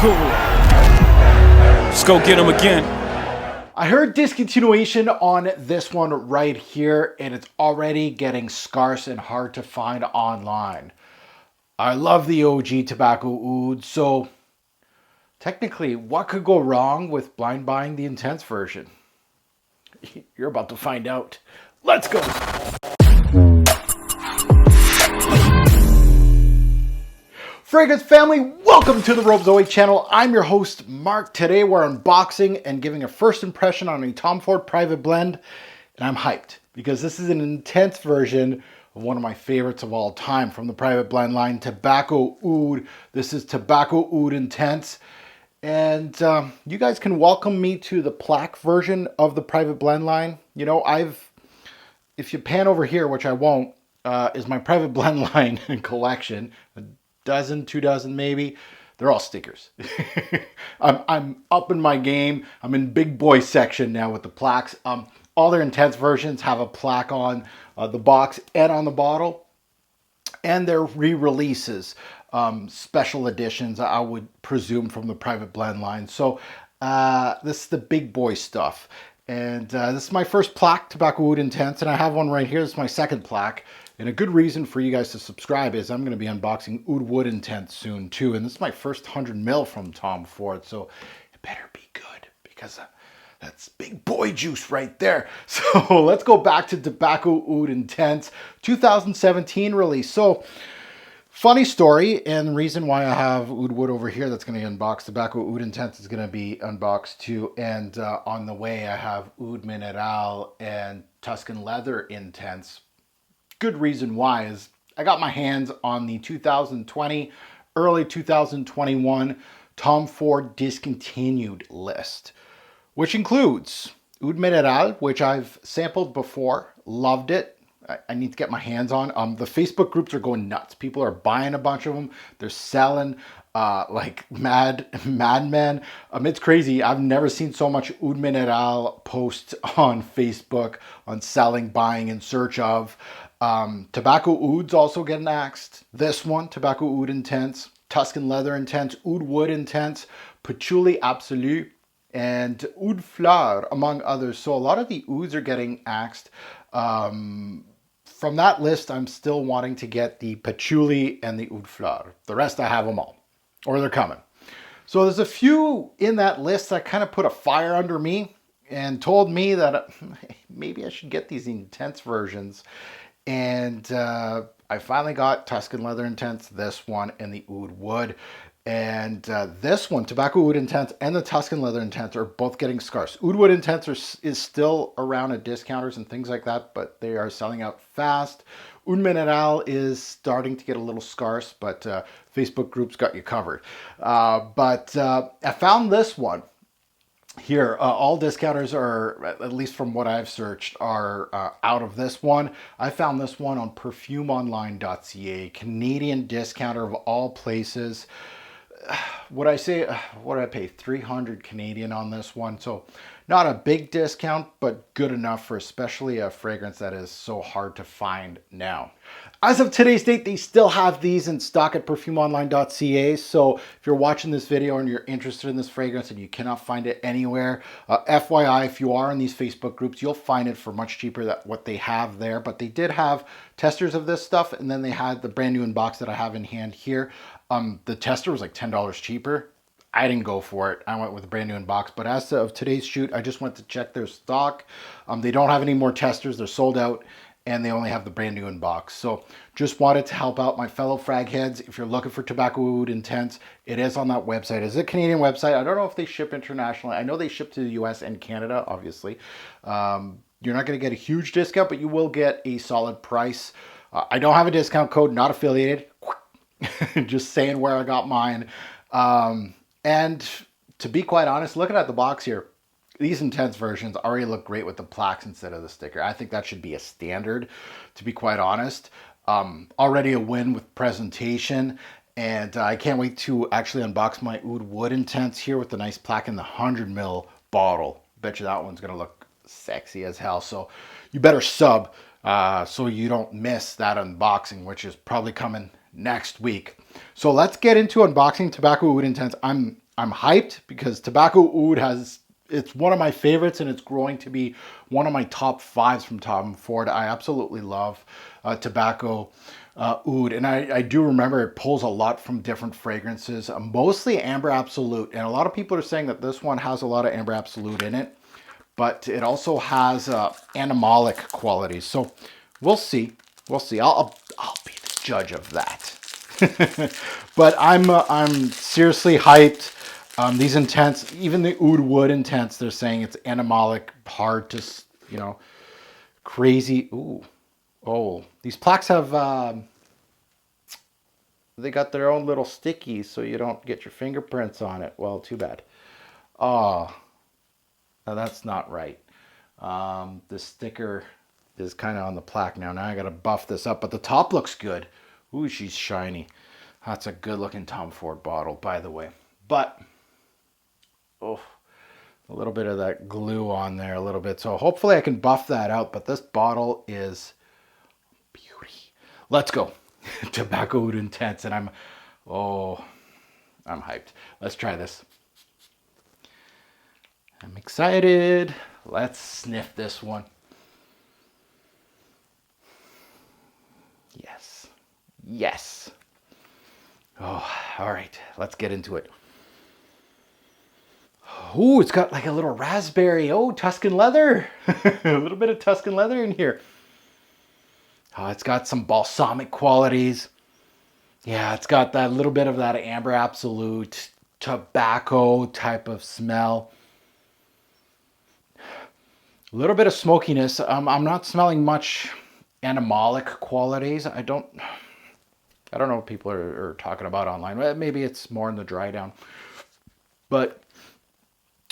Let's go get him again. I heard discontinuation on this one right here, and it's already getting scarce and hard to find online. I love the OG Tobacco Oud, so technically, what could go wrong with blind buying the intense version? You're about to find out. Let's go! Fragrance family, welcome to the Robe Zoe channel. I'm your host, Mark. Today we're unboxing and giving a first impression on a Tom Ford Private Blend. And I'm hyped because this is an intense version of one of my favorites of all time from the Private Blend line, Tobacco Oud. This is Tobacco Oud Intense. And you guys can welcome me to the plaque version of the Private Blend line. You know, if you pan over here, which I won't, is my Private Blend line collection. Dozen, 2 dozen maybe. They're all stickers. I'm up in my game. I'm in big boy section now with the plaques. All their intense versions have a plaque on the box and on the bottle. And they're re-releases, special editions, I would presume, from the Private Blend line. So this is the big boy stuff. And this is my first plaque, Tobacco Oud Intense, and I have one right here. This is my second plaque. And a good reason for you guys to subscribe is I'm going to be unboxing Oud Wood Intense soon too. And this is my first 100 mil from Tom Ford. So it better be good because that's big boy juice right there. So let's go back to Tobacco Oud Intense, 2017 release. So funny story, and the reason why I have Oud Wood over here that's going to be unboxed. Tobacco Oud Intense is going to be unboxed too. And on the way I have Oud Mineral and Tuscan Leather Intense. Good reason why is I got my hands on the 2020, early 2021 Tom Ford discontinued list, which includes Oud Mineral, which I've sampled before, loved it. I need to get my hands on. The Facebook groups are going nuts. People are buying a bunch of them. They're selling like madmen. It's crazy. I've never seen so much Oud Mineral posts on Facebook on selling, buying, in search of. Tobacco Oud's also getting axed. This one, Tobacco Oud Intense, Tuscan Leather Intense, Oud Wood Intense, Patchouli Absolu, and Oud Fleur, among others. So a lot of the Ouds are getting axed. From that list, I'm still wanting to get the Patchouli and the Oud Fleur. The rest, I have them all, or they're coming. So there's a few in that list that kind of put a fire under me and told me that maybe I should get these intense versions. And I finally got Tuscan Leather Intense, this one, and the Oud Wood. And this one, Tobacco Oud Intense and the Tuscan Leather Intense, are both getting scarce. Oud Wood Intense is still around at discounters and things like that, but they are selling out fast. Oud Mineral is starting to get a little scarce, but Facebook groups got you covered. But I found this one. Here, all discounters are, at least from what I've searched, are out of this one. I found this one on perfumeonline.ca, Canadian discounter of all places. What did I pay? 300 Canadian on this one. So not a big discount, but good enough for especially a fragrance that is so hard to find now. As of today's date, they still have these in stock at perfumeonline.ca. So if you're watching this video and you're interested in this fragrance and you cannot find it anywhere, FYI, if you are in these Facebook groups, you'll find it for much cheaper than what they have there. But they did have testers of this stuff, and then they had the brand new in box that I have in hand here. The tester was like $10 cheaper. I didn't go for it. I went with a brand new in box. But as of today's shoot, I just went to check their stock. They don't have any more testers. They're sold out. And they only have the brand new in box. So just wanted to help out my fellow frag heads. If you're looking for Tobacco Oud Intense, it is on that website. It's a Canadian website. I don't know if they ship internationally. I know they ship to the US and Canada, obviously. You're not going to get a huge discount, but you will get a solid price. I don't have a discount code, not affiliated. Just saying where I got mine. And to be quite honest, looking at the box here, these intense versions already look great with the plaques instead of the sticker. I think that should be a standard, to be quite honest. Already a win with presentation. And I can't wait to actually unbox my Oud Wood Intense here with the nice plaque in the 100 ml bottle. Bet you that one's going to look sexy as hell. So you better sub so you don't miss that unboxing, which is probably coming next week. So let's get into unboxing Tobacco Oud Intense. I'm I'm hyped because Tobacco Oud it's one of my favorites, and it's growing to be one of my top fives from Tom Ford. I absolutely love Tobacco Oud, and I do remember it pulls a lot from different fragrances, mostly Amber Absolute, and a lot of people are saying that this one has a lot of Amber Absolute in it, but it also has animalic qualities. So we'll see. We'll see. I'll be the judge of that. But I'm seriously hyped. These intense, even the Oud Wood intense, they're saying it's animalic, hard to, crazy. Ooh, oh, these plaques have they got their own little stickies, so you don't get your fingerprints on it. Well, too bad. Oh, now that's not right. The sticker is kind of on the plaque now. Now I got to buff this up, but the top looks good. Ooh, she's shiny. That's a good looking Tom Ford bottle, by the way. But, oh, a little bit of that glue on there, a little bit. So hopefully I can buff that out, but this bottle is beauty. Let's go. Tobacco Oud Intense, and I'm hyped. Let's try this. I'm excited. Let's sniff this one. Yes. Yes. Oh, all right. Let's get into it. Oh, it's got like a little raspberry. Oh, Tuscan leather. A little bit of Tuscan leather in here. Oh, it's got some balsamic qualities. Yeah, it's got that little bit of that Amber Absolute tobacco type of smell. A little bit of smokiness. I'm not smelling much animalic qualities. I don't know what people are talking about online. Maybe it's more in the dry down. But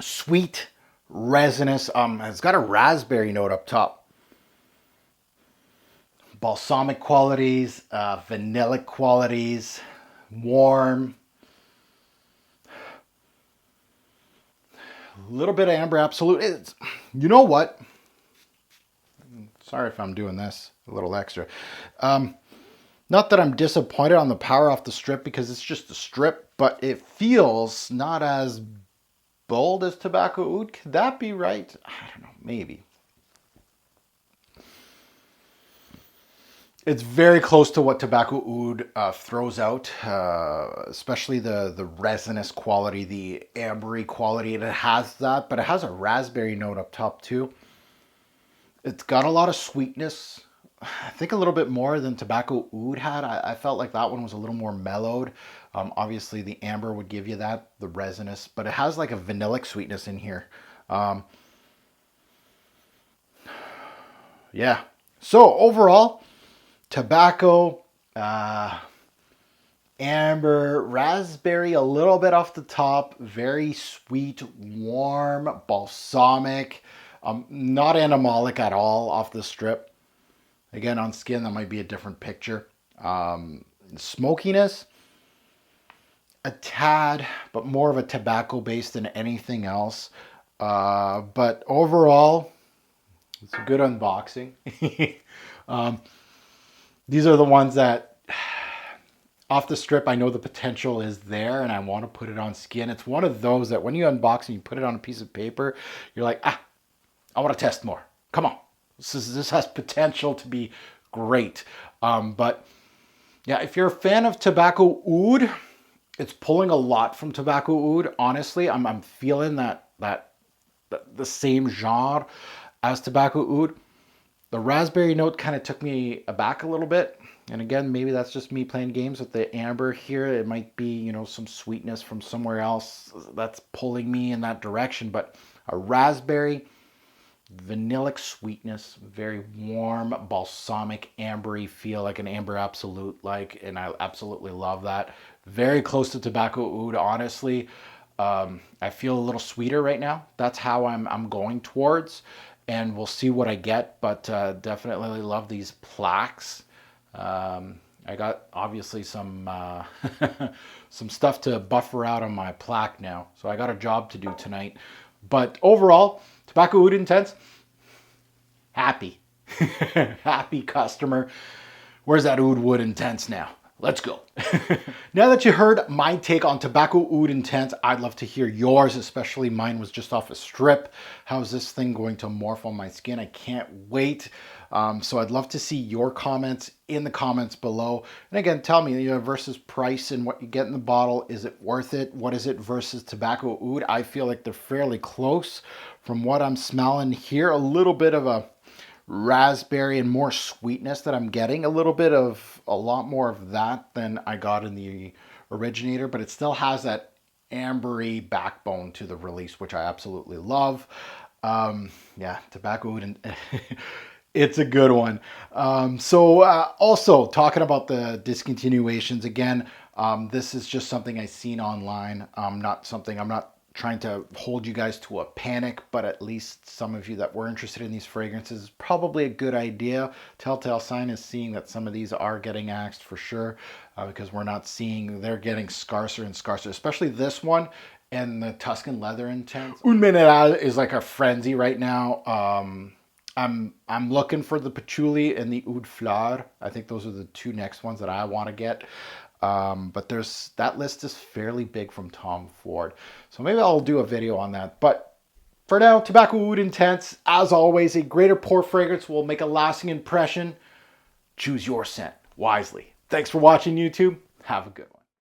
sweet, resinous. It's got a raspberry note up top. Balsamic qualities, vanillic qualities, warm. A little bit of Amber Absolute. You know what? Sorry if I'm doing this a little extra. Not that I'm disappointed on the power off the strip, because it's just a strip, but it feels not as bold as Tobacco Oud. Could that be right? I don't know. Maybe. It's very close to what Tobacco Oud throws out, especially the resinous quality, the ambery quality. And it has that, but it has a raspberry note up top too. It's got a lot of sweetness. I think a little bit more than Tobacco Oud had. I felt like that one was a little more mellowed. Obviously, the amber would give you that, the resinous, but it has like a vanillic sweetness in here. Yeah. So overall, tobacco, amber, raspberry, a little bit off the top, very sweet, warm, balsamic, not animalic at all off the strip. Again, on skin, that might be a different picture. Smokiness, a tad, but more of a tobacco base than anything else. But overall, it's a good unboxing. These are the ones that, off the strip, I know the potential is there and I want to put it on skin. It's one of those that when you unbox and you put it on a piece of paper, you're like, I want to test more. Come on. This has potential to be great. But yeah, if you're a fan of Tobacco Oud, it's pulling a lot from Tobacco Oud. Honestly, I'm feeling that the same genre as Tobacco Oud. The raspberry note kind of took me aback a little bit. And again, maybe that's just me playing games with the amber here. It might be, some sweetness from somewhere else that's pulling me in that direction. But a raspberry, vanillic sweetness, very warm, balsamic, ambery feel, like an Amber Absolute like, and I absolutely love that. Very close to Tobacco Oud, honestly. I feel a little sweeter right now. That's how I'm going towards, and we'll see what I get, but definitely love these plaques. I got obviously some some stuff to buffer out on my plaque now, so I got a job to do tonight. But overall, Tobacco Oud Intense, happy. Happy customer. Where's that Oud Wood Intense now? Let's go. Now that you heard my take on Tobacco Oud Intense, I'd love to hear yours, especially mine was just off a strip. How's this thing going to morph on my skin? I can't wait. So I'd love to see your comments in the comments below. And again, tell me, versus price and what you get in the bottle, is it worth it? What is it versus Tobacco Oud? I feel like they're fairly close from what I'm smelling here. A little bit of a raspberry and more sweetness that I'm getting. A lot more of that than I got in the originator, but it still has that ambery backbone to the release, which I absolutely love. Yeah, Tobacco Oud, it's a good one. Also talking about the discontinuations again, this is just something I seen online. I'm not trying to hold you guys to a panic, but at least some of you that were interested in these fragrances is probably a good idea. Telltale sign is seeing that some of these are getting axed for sure, because they're getting scarcer and scarcer, especially this one and the Tuscan Leather Intense. Un Mineral is like a frenzy right now. I'm looking for the Patchouli and the Oud Fleur. I think those are the two next ones that I want to get. But that list is fairly big from Tom Ford. So maybe I'll do a video on that. But for now, Tobacco Oud Intense, as always, a greater pour fragrance will make a lasting impression. Choose your scent wisely. Thanks for watching, YouTube. Have a good one.